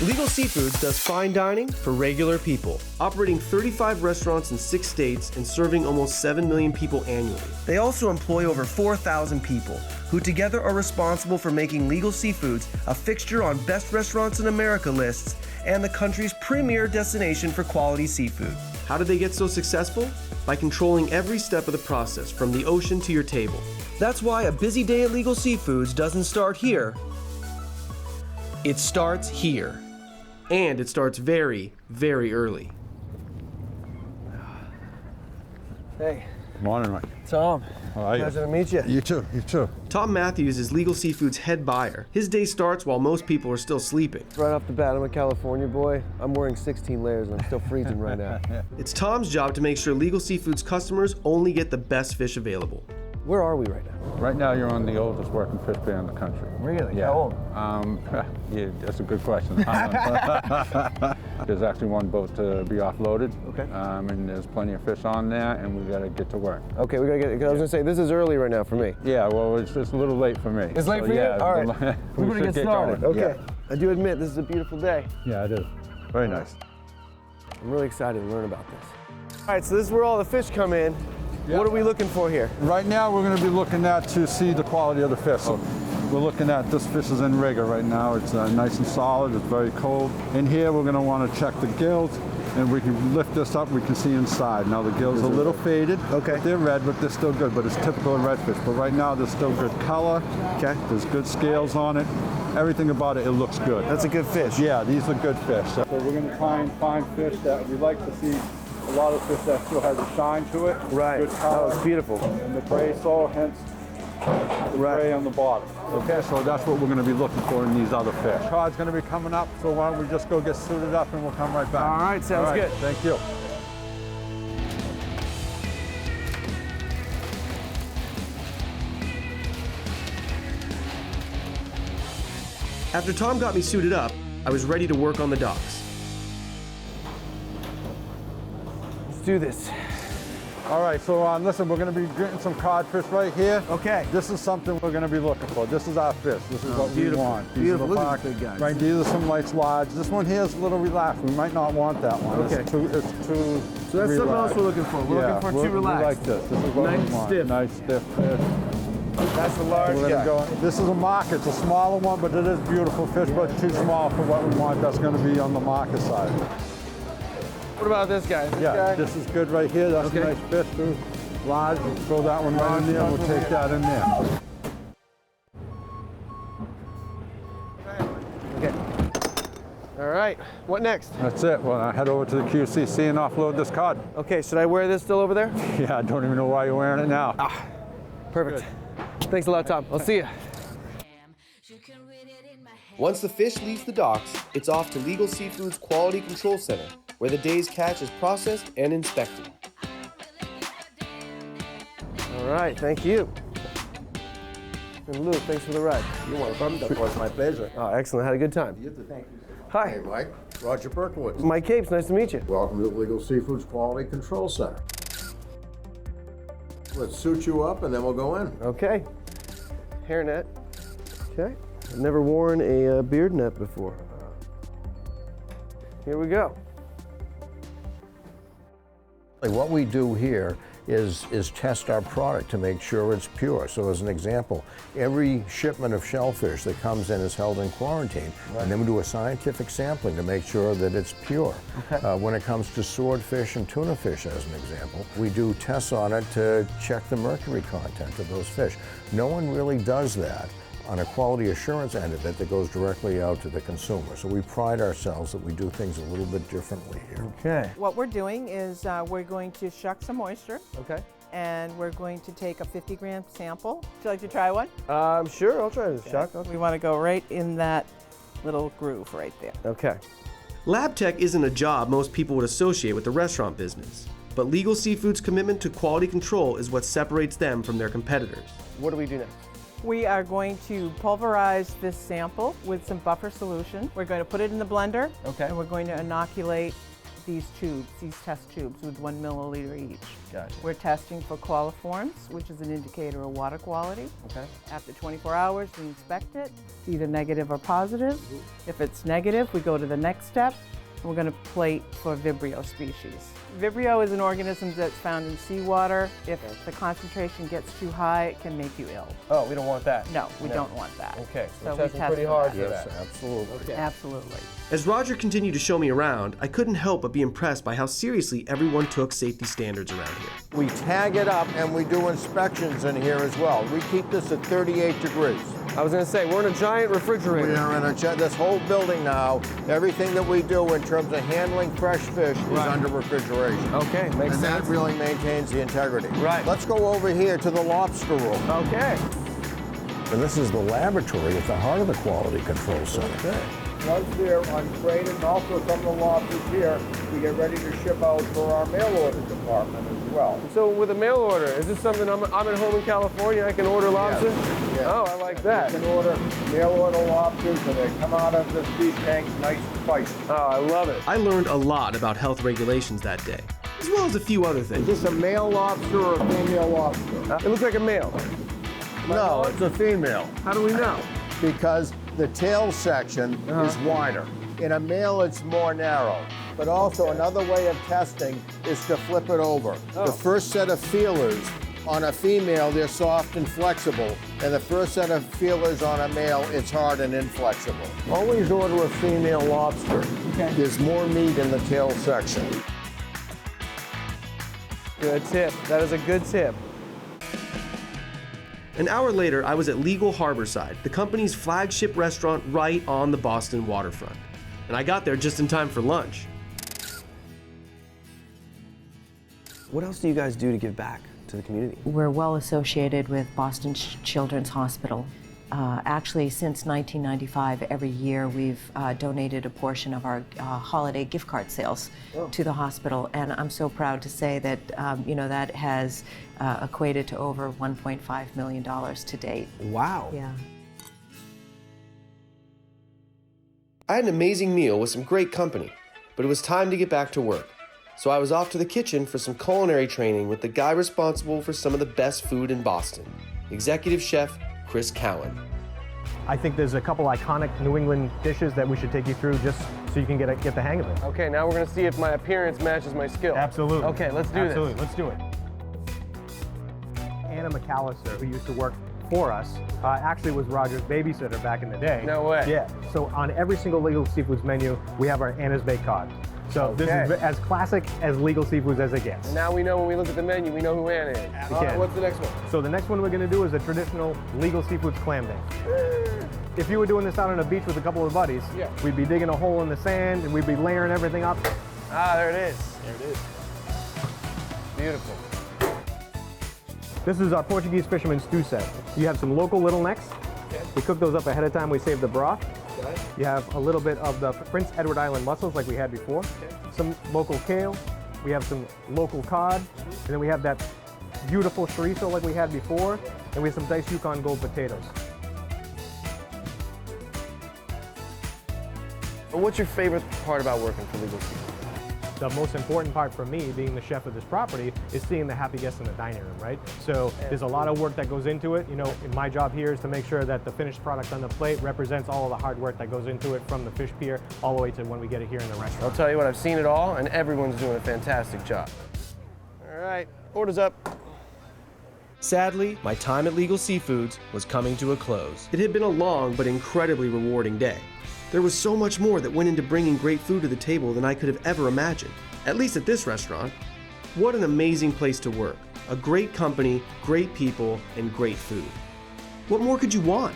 Legal Seafoods does fine dining for regular people, operating 35 restaurants in 6 states and serving almost 7 million people annually. They also employ over 4,000 people, who together are responsible for making Legal Seafoods a fixture on Best Restaurants in America lists and the country's premier destination for quality seafood. How did they get so successful? By controlling every step of the process, from the ocean to your table. That's why a busy day at Legal Seafoods doesn't start here. It starts here. And it starts very, very early. Hey. Morning, Mike. Tom. How are you? Pleasure to meet you. You too, you too. Tom Matthews is Legal Seafood's head buyer. His day starts while most people are still sleeping. Right off the bat, I'm a California boy. I'm wearing 16 layers and I'm still freezing right now. It's Tom's job to make sure Legal Seafood's customers only get the best fish available. Where are we right now? Right now, you're on the oldest working fish bay in the country. Really? Yeah. How old? Yeah, that's a good question. There's actually one boat to be offloaded. Okay. And there's plenty of fish on there, and we got to get to work. Okay, we gotta get. I was gonna say this is early right now for me. Yeah, well, it's just a little late for me. It's late So, for you? yeah, All right. We're gonna should get started. going. Okay. I do admit this is a beautiful day. Yeah, it is. Very nice. I'm really excited to learn about this. All right, so this is where all the fish come in. Yeah. What are we looking for here? Right now, we're going to be looking at to see the quality of the fish. So we're looking at this fish is in rigor right now. It's nice and solid. It's very cold. In here, we're going to want to check the gills, and we can lift this up. We can see inside. Now the gills are a little faded. Okay. They're red, but they're still good. But it's typical of redfish. But right now, there's still good color. Okay. There's good scales on it. Everything about it, it looks good. That's a good fish. Yeah, these are good fish. So we're going to try and find fish that we like to see. A lot of fish that still has a shine to it. Right. Good color. Oh, it's beautiful. And the gray soul, hence the gray on the bottom. Okay, so that's what we're going to be looking for in these other fish. Cod's going to be coming up, so why don't we just go get suited up and we'll come right back. All right, sounds good. Thank you. After Tom got me suited up, I was ready to work on the docks. Let's do this. All right, so listen, we're going to be getting some codfish right here. Okay. This is something we're going to be looking for. This is our fish. This is what we want. These Beautiful. are the Look at park- these big guys. Right, these are some lights large. This one here is a little relaxed. We might not want that one. Okay. It's too So that's something else relaxed. we're looking for. We're looking for too We like relaxed. this. This is what Nice we want. stiff. Nice stiff fish. That's the large We're guy. gonna go. This is a market. It's a smaller one, but it is beautiful fish, but too small for what we want. That's going to be on the market side. What about this guy? This Yeah, guy? this is good right here. That's Okay. a nice fish too. Large. We'll throw that one right in there. And we'll take that in there. Okay. All right. What next? That's it. Well, I head over to the QCC and offload this cod. Okay, should I wear this still over there? Yeah, I don't even know why you're wearing it now. Perfect. Thanks a lot, Tom. I'll see you. Once the fish leaves the docks, it's off to Legal Seafood's Quality Control Center, where the day's catch is processed and inspected. All right, thank you. And Luke, thanks for the ride. You're welcome. That was my pleasure. Oh, excellent. Had a good time. Thank you. Hi, Hey, Mike. Roger Berkowitz. Mike Capes. Nice to meet you. Welcome to Legal Seafood's Quality Control Center. Let's suit you up and then we'll go in. Okay. Hairnet. Okay. I've never worn a beard net before. Here we go. What we do here is test our product to make sure it's pure. So as an example, every shipment of shellfish that comes in is held in quarantine, and then we do a scientific sampling to make sure that it's pure. Okay. When it comes to swordfish and tuna fish, as an example, we do tests on it to check the mercury content of those fish. No one really does that on a quality assurance end of it that goes directly out to the consumer. So we pride ourselves that we do things a little bit differently here. Okay. What we're doing is we're going to shuck some moisture, Okay. and we're going to take a 50-gram sample. Would you like to try one? Sure, I'll try this, Chuck. We want to go right in that little groove right there. Okay. Lab tech isn't a job most people would associate with the restaurant business, but Legal Seafood's commitment to quality control is what separates them from their competitors. What do we do next? We are going to pulverize this sample with some buffer solution. We're going to put it in the blender, Okay. and we're going to inoculate these tubes, these test tubes with 1 milliliter each. Gotcha. We're testing for coliforms, which is an indicator of water quality. Okay. After 24 hours, we inspect it, it's either negative or positive. If it's negative, we go to the next step. We're going to plate for Vibrio species. Vibrio is an organism that's found in seawater. If the concentration gets too high, it can make you ill. Oh, we don't want that. No, we don't want that. Okay, so So we're we testing test pretty for hard that. for Yes, that. absolutely. Absolutely. As Roger continued to show me around, I couldn't help but be impressed by how seriously everyone took safety standards around here. We tag it up and we do inspections in here as well. We keep this at 38 degrees. I was going to say, we're in a giant refrigerator. We are in this whole building now. Everything that we do in terms of handling fresh fish is under refrigeration. Okay, makes And that sense. really maintains the integrity. Right. Let's go over here to the lobster room. Okay. And this is the laboratory at the heart of the quality control center. Once they're uncrated, and also some of the lobsters here, we get ready to ship out for our mail order department as well. So with a mail order, is this something I'm at home in California, I can order lobster? Yes. Oh, I like that. You can order mail order lobsters, and they come out of the feed tank nice and spicy. Oh, I love it. I learned a lot about health regulations that day, as well as a few other Is things. this a male lobster or a female lobster? It looks like a male. No, it's a female. How do we know? Because the tail section is wider. In a male, it's more narrow. But also another way of testing is to flip it over. The first set of feelers on a female, they're soft and flexible. And the first set of feelers on a male, it's hard and inflexible. Always order a female lobster. Okay. There's more meat in the tail section. Good tip. That is a good tip. An hour later, I was at Legal Harborside, the company's flagship restaurant right on the Boston waterfront. And I got there just in time for lunch. What else do you guys do to give back to the community? We're well associated with Boston Children's Hospital. Actually, since 1995, every year we've donated a portion of our holiday gift card sales to the hospital, and I'm so proud to say that that has equated to over $1.5 million to date. Wow. Yeah. I had an amazing meal with some great company, but it was time to get back to work. So I was off to the kitchen for some culinary training with the guy responsible for some of the best food in Boston, Executive Chef Chris Cowan. I think there's a couple iconic New England dishes that we should take you through just so you can get the hang of it. Okay, now we're gonna see if my appearance matches my skill. Absolutely. Okay, let's do Absolutely. this. Let's do it. Anna McAllister, who used to work for us, actually was Roger's babysitter back in the day. No way. Yeah. So on every single Legal Seafoods menu, we have our Anna's Baked Cod. So this is Okay. as classic as Legal Seafoods as it gets. Now we know when we look at the menu, we know who Anna is. We can. What's the next one? So the next one we're going to do is a traditional Legal Seafoods clam bake. If you were doing this out on a beach with a couple of buddies, Yeah. we'd be digging a hole in the sand and we'd be layering everything up. Ah, there it is. There it is. Beautiful. This is our Portuguese fisherman stew set. You have some local little necks. We cook those up ahead of time. We save the broth. You have a little bit of the Prince Edward Island mussels like we had before. Some local kale. We have some local cod. And then we have that beautiful chorizo like we had before. And we have some diced Yukon Gold potatoes. What's your favorite part about working for Legal Seafoods? The most important part for me, being the chef of this property, is seeing the happy guests in the dining room, right? So there's a lot of work that goes into it. My job here is to make sure that the finished product on the plate represents all of the hard work that goes into it, from the fish pier all the way to when we get it here in the I'll restaurant. tell you what, I've seen it all, and everyone's doing a fantastic job. All right, orders up. Sadly, my time at Legal Seafoods was coming to a close. It had been a long but incredibly rewarding day. There was so much more that went into bringing great food to the table than I could have ever imagined, at least at this restaurant. What an amazing place to work. A great company, great people, and great food. What more could you want?